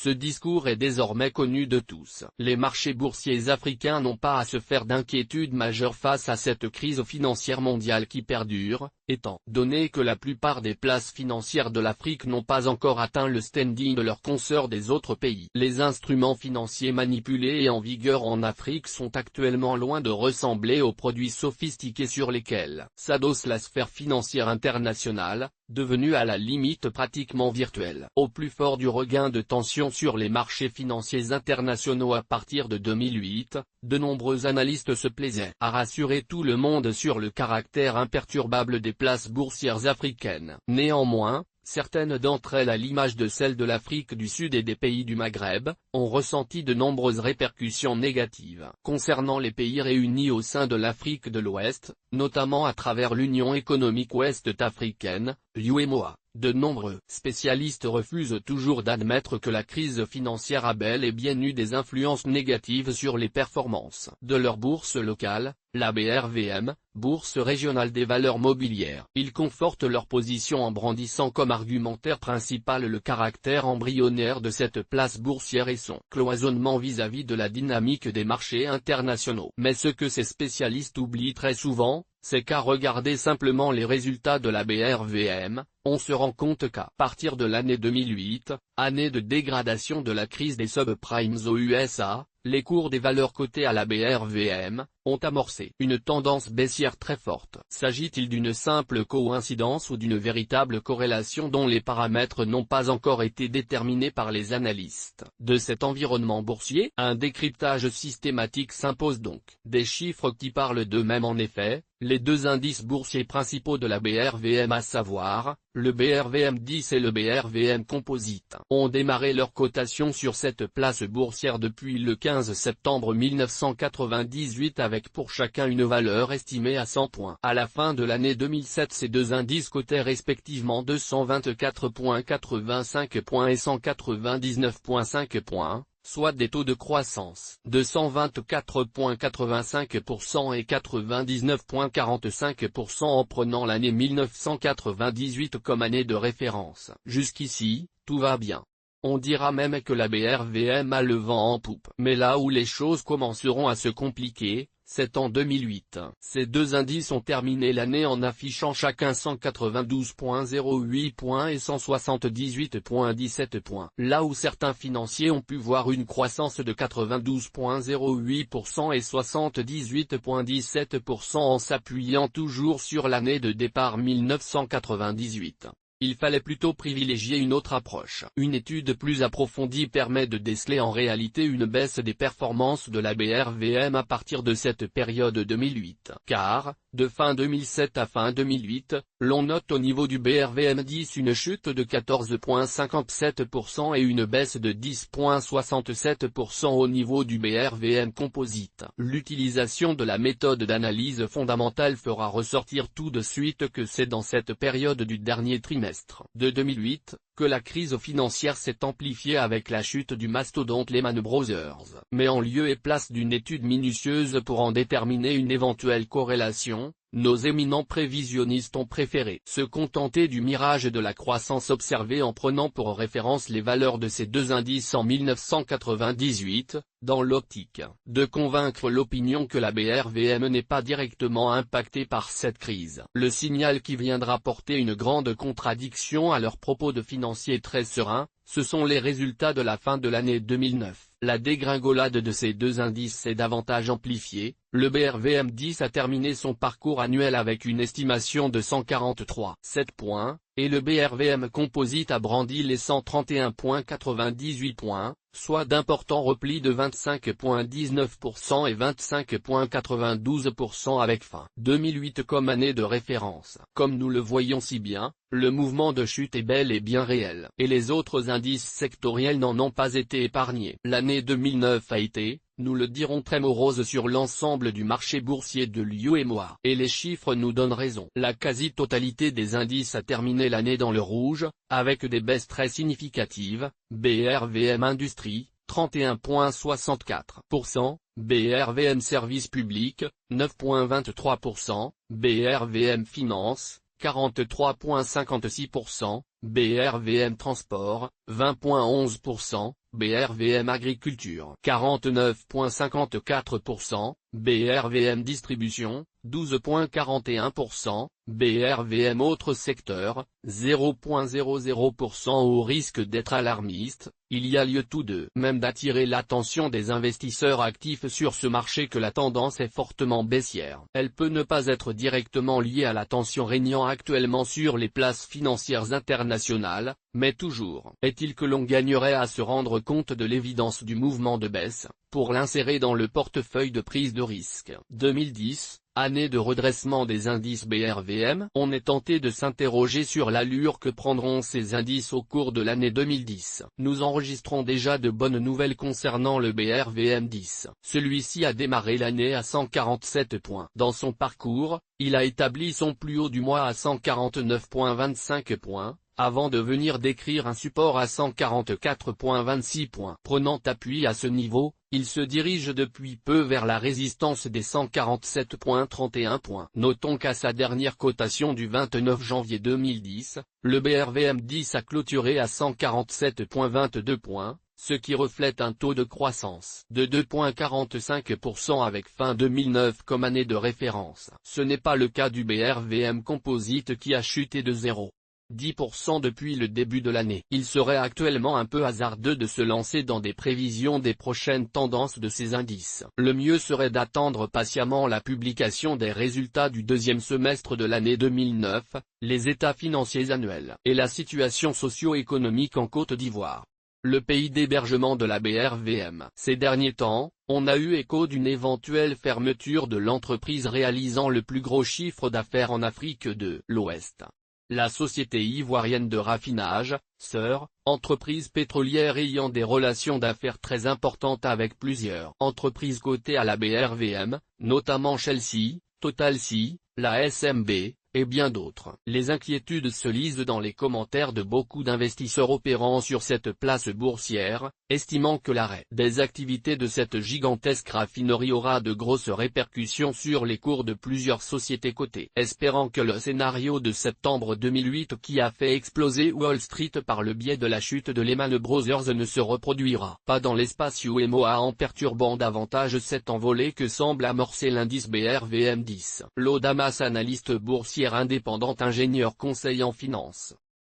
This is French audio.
Ce discours est désormais connu de tous. Les marchés boursiers africains n'ont pas à se faire d'inquiétude majeure face à cette crise financière mondiale qui perdure, étant donné que la plupart des places financières de l'Afrique n'ont pas encore atteint le standing de leurs consoeurs des autres pays. Les instruments financiers manipulés et en vigueur en Afrique sont actuellement loin de ressembler aux produits sophistiqués sur lesquels s'adosse la sphère financière internationale, devenue à la limite pratiquement virtuelle. Au plus fort du regain de tension sur les marchés financiers internationaux à partir de 2008, de nombreux analystes se plaisaient à rassurer tout le monde sur le caractère imperturbable des places boursières africaines. Néanmoins, certaines d'entre elles, à l'image de celles de l'Afrique du Sud et des pays du Maghreb, ont ressenti de nombreuses répercussions négatives. Concernant les pays réunis au sein de l'Afrique de l'Ouest, notamment à travers l'Union économique ouest-africaine, l'UEMOA, de nombreux spécialistes refusent toujours d'admettre que la crise financière a bel et bien eu des influences négatives sur les performances de leur bourse locale, la BRVM, Bourse régionale des valeurs mobilières. Ils confortent leur position en brandissant comme argumentaire principal le caractère embryonnaire de cette place boursière et son cloisonnement vis-à-vis de la dynamique des marchés internationaux. Mais ce que ces spécialistes oublient très souvent, c'est qu'à regarder simplement les résultats de la BRVM, on se rend compte qu'à partir de l'année 2008, année de dégradation de la crise des subprimes aux USA, les cours des valeurs cotées à la BRVM ont amorcé une tendance baissière très forte. S'agit-il d'une simple coïncidence ou d'une véritable corrélation dont les paramètres n'ont pas encore été déterminés par les analystes de cet environnement boursier? Un décryptage systématique s'impose donc. Des chiffres qui parlent d'eux-mêmes en effet. Les deux indices boursiers principaux de la BRVM, à savoir, le BRVM10 et le BRVM Composite, ont démarré leur cotation sur cette place boursière depuis le 15 septembre 1998 avec pour chacun une valeur estimée à 100 points. À la fin de l'année 2007, ces deux indices cotaient respectivement 224,85 points et 199,5 points. Soit des taux de croissance de 124,85% et 99,45% en prenant l'année 1998 comme année de référence. Jusqu'ici, tout va bien. On dira même que la BRVM a le vent en poupe. Mais là où les choses commenceront à se compliquer, c'est en 2008. Ces deux indices ont terminé l'année en affichant chacun 192,08 points et 178,17 points. Là où certains financiers ont pu voir une croissance de 92,08% et 78,17% en s'appuyant toujours sur l'année de départ 1998. Il fallait plutôt privilégier une autre approche. Une étude plus approfondie permet de déceler en réalité une baisse des performances de la BRVM à partir de cette période 2008. Car, de fin 2007 à fin 2008, l'on note au niveau du BRVM10 une chute de 14,57% et une baisse de 10,67% au niveau du BRVM Composite. L'utilisation de la méthode d'analyse fondamentale fera ressortir tout de suite que c'est dans cette période du dernier trimestre de 2008, que la crise financière s'est amplifiée avec la chute du mastodonte Lehman Brothers. Mais en lieu et place d'une étude minutieuse pour en déterminer une éventuelle corrélation, nos éminents prévisionnistes ont préféré se contenter du mirage de la croissance observée en prenant pour référence les valeurs de ces deux indices en 1998, dans l'optique de convaincre l'opinion que la BRVM n'est pas directement impactée par cette crise. Le signal qui viendra porter une grande contradiction à leurs propos de financiers très sereins, ce sont les résultats de la fin de l'année 2009. La dégringolade de ces deux indices s'est davantage amplifiée. Le BRVM10 a terminé son parcours annuel avec une estimation de 143,7 points, et le BRVM Composite a brandi les 131,98 points, soit d'importants replis de 25,19% et 25,92% avec fin 2008 comme année de référence. Comme nous le voyons si bien, le mouvement de chute est bel et bien réel, et les autres indices sectoriels n'en ont pas été épargnés. L'année 2009 a été, nous le dirons, très morose sur l'ensemble du marché boursier de l'UEMOA. Et les chiffres nous donnent raison. La quasi-totalité des indices a terminé l'année dans le rouge, avec des baisses très significatives. BRVM Industrie, 31,64%, BRVM Services Publics, 9,23%, BRVM Finance, 43,56%, BRVM Transport, 20,11%, BRVM Agriculture, 49,54%, BRVM Distribution, 12,41%, BRVM Autres secteurs, 0,00%. Au risque d'être alarmiste, il y a lieu tout de même d'attirer l'attention des investisseurs actifs sur ce marché que la tendance est fortement baissière. Elle peut ne pas être directement liée à la tension régnant actuellement sur les places financières internationales, mais toujours est-il que l'on gagnerait à se rendre compte de l'évidence du mouvement de baisse, pour l'insérer dans le portefeuille de prise de risque. 2010, année de redressement des indices BRVM. On est tenté de s'interroger sur l'allure que prendront ces indices au cours de l'année 2010. Nous enregistrons déjà de bonnes nouvelles concernant le BRVM 10. Celui-ci a démarré l'année à 147 points. Dans son parcours, il a établi son plus haut du mois à 149,25 points, avant de venir décrire un support à 144,26 points. Prenant appui à ce niveau, il se dirige depuis peu vers la résistance des 147,31 points. Notons qu'à sa dernière cotation du 29 janvier 2010, le BRVM 10 a clôturé à 147,22 points, ce qui reflète un taux de croissance de 2,45% avec fin 2009 comme année de référence. Ce n'est pas le cas du BRVM Composite qui a chuté de 0,10% depuis le début de l'année. Il serait actuellement un peu hasardeux de se lancer dans des prévisions des prochaines tendances de ces indices. Le mieux serait d'attendre patiemment la publication des résultats du deuxième semestre de l'année 2009, les états financiers annuels et la situation socio-économique en Côte d'Ivoire, le pays d'hébergement de la BRVM. Ces derniers temps, on a eu écho d'une éventuelle fermeture de l'entreprise réalisant le plus gros chiffre d'affaires en Afrique de l'Ouest. La société ivoirienne de raffinage, SER, entreprise pétrolière ayant des relations d'affaires très importantes avec plusieurs entreprises cotées à la BRVM, notamment Chelsea, Total Sea, la SMB, et bien d'autres. Les inquiétudes se lisent dans les commentaires de beaucoup d'investisseurs opérant sur cette place boursière, estimant que l'arrêt des activités de cette gigantesque raffinerie aura de grosses répercussions sur les cours de plusieurs sociétés cotées. Espérant que le scénario de septembre 2008 qui a fait exploser Wall Street par le biais de la chute de Lehman Brothers ne se reproduira pas dans l'espace UMOA en perturbant davantage cette envolée que semble amorcer l'indice BRVM 10. L'Audamas, analyste boursière indépendante, ingénieur conseil en finance.